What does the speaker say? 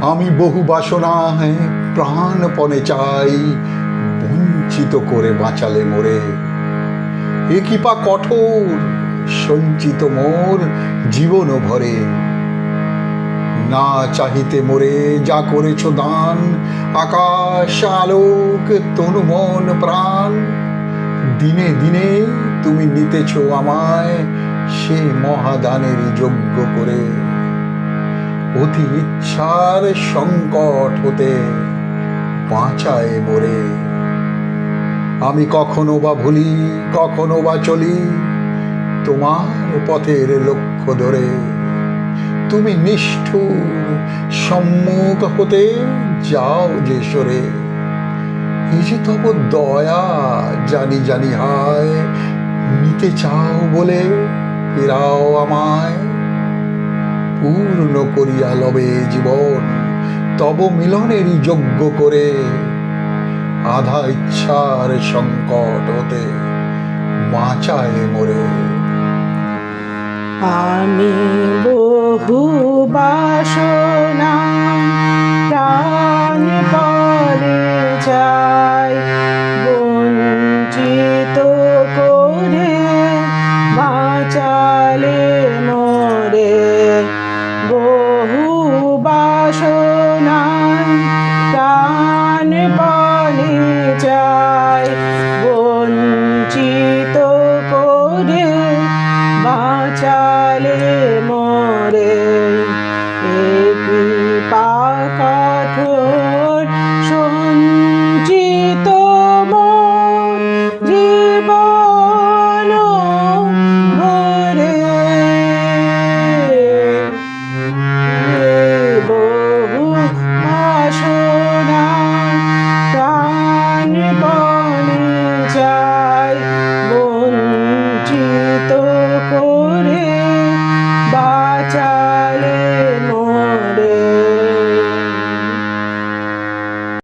আমি বহু বাসনায় প্রাণপণে চাই, বঞ্চিত করে বাঁচালে মোরে। এ কি পা কঠোর সঞ্চিত মোর জীবন ভরে। না চাহিতে মোরে যা করেছ দান, আকাশ আলোক তনু মন প্রাণ। দিনে দিনে তুমি নিতেছ আমায় সে মহাদানেরই যোগ্য করে। অতি ইচ্ছার সংকট হতে বাঁচায় মোরে। আমি কখনো বা ভুলি কখনো বা চলি তোমার পথের লক্ষ্য ধরে। তুমি নিষ্ঠুর সম্মুখ হতে যাও যে সরে। এই যে তব দয়া জানি জানি হায়, নিতে চাও বলে ফেরাও আমায়। পূর্ণ করিয়া লবে জীবন তব মিলনেরই যোগ্য করে। আধা ইচ্ছার সংকট হতে বাঁচায় মোরে। আমি